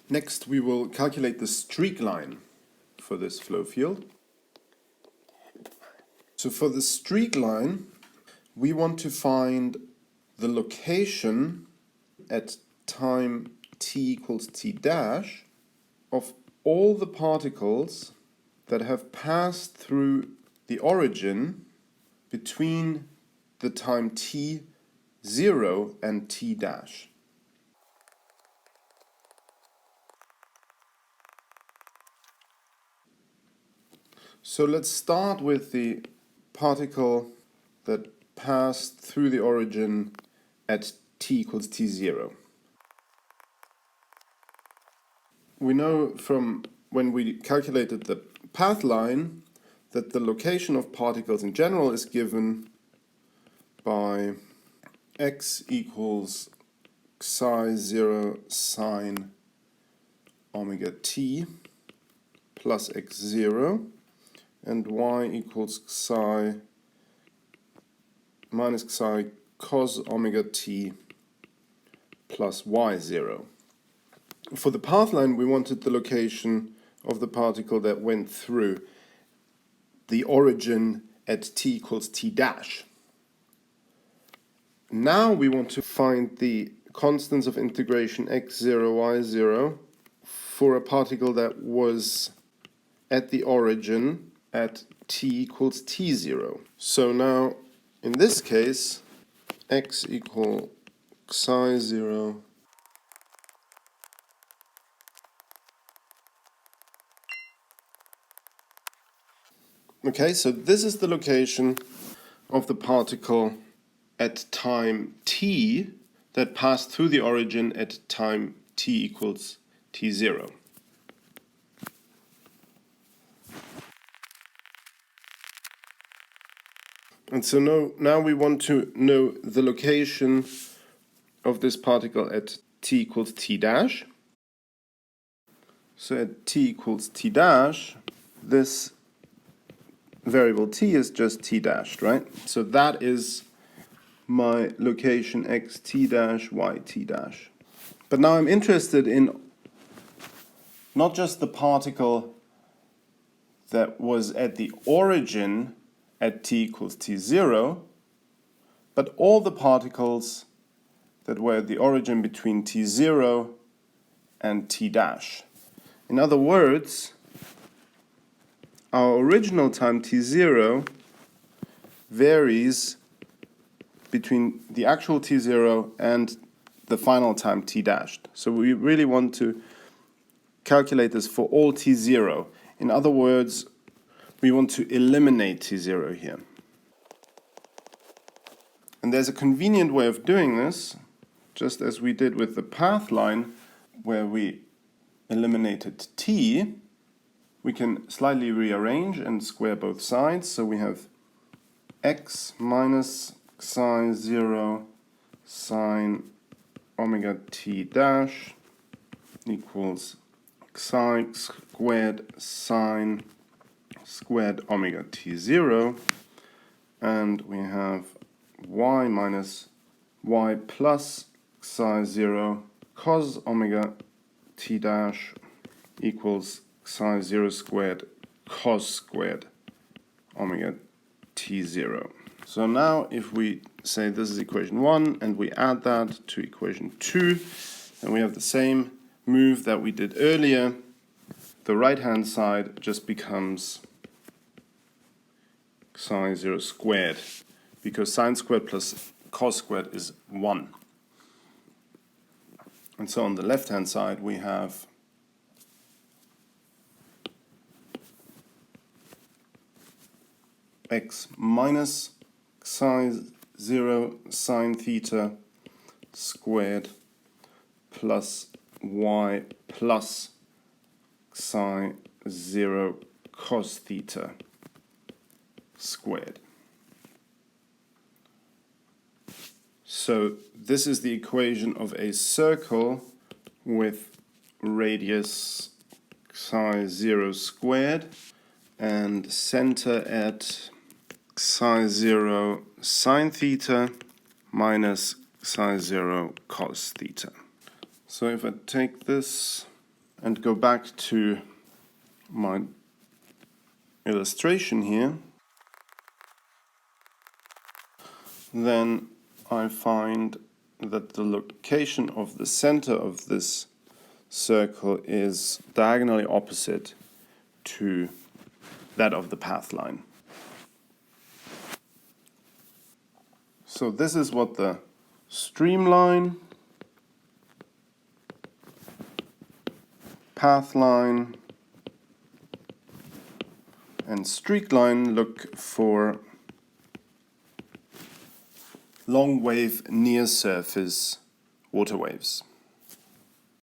Next, we will calculate the streak line for this flow field. So for the streak line, we want to find the location at time t equals t dash of all the particles that have passed through the origin between the time t0 and t dash. So let's start with the particle that passed through the origin at t equals t0. We know from when we calculated the path line that the location of particles in general is given by x equals psi0 sine omega t plus x0 and y equals psi minus psi cos omega t plus y0. For the path line, we wanted the location of the particle that went through the origin at t equals t dash. Now we want to find the constants of integration x0, y0 for a particle that was at the origin at t equals t0. So now, in this case, x equal psi 0 Okay, so this is the location of the particle at time t that passed through the origin at time t equals t0. And so now we want to know the location of this particle at t equals t dash. So at t equals t dash, this variable t is just t dashed, right? So that is my location x t dash, y t dash. But now I'm interested in not just the particle that was at the origin at t equals t0, but all the particles that were at the origin between t0 and t dash. In other words, our original time t0 varies between the actual t0 and the final time t dashed. So we really want to calculate this for all t0. In other words, we want to eliminate t0 here. And there's a convenient way of doing this, just as we did with the path line, where we eliminated t. We can slightly rearrange and square both sides. So we have x minus psi 0 sine omega t dash equals psi squared sine squared omega t0, and we have y minus y plus psi 0 cos omega t dash equals psi 0 squared cos squared omega t0. So now if we say this is equation 1 and we add that to equation 2, then we have the same move that we did earlier. The right hand side just becomes psi 0 squared, because sine squared plus cos squared is 1. And so on the left hand side we have x minus psi 0 sine theta squared plus y plus psi 0 cos theta squared. So this is the equation of a circle with radius psi 0 squared and center at psi 0 sine theta minus psi 0 cos theta. So if I take this and go back to my illustration here, then I find that the location of the center of this circle is diagonally opposite to that of the path line. So this is what the streamline, path line, and streak line look for long wave near surface water waves.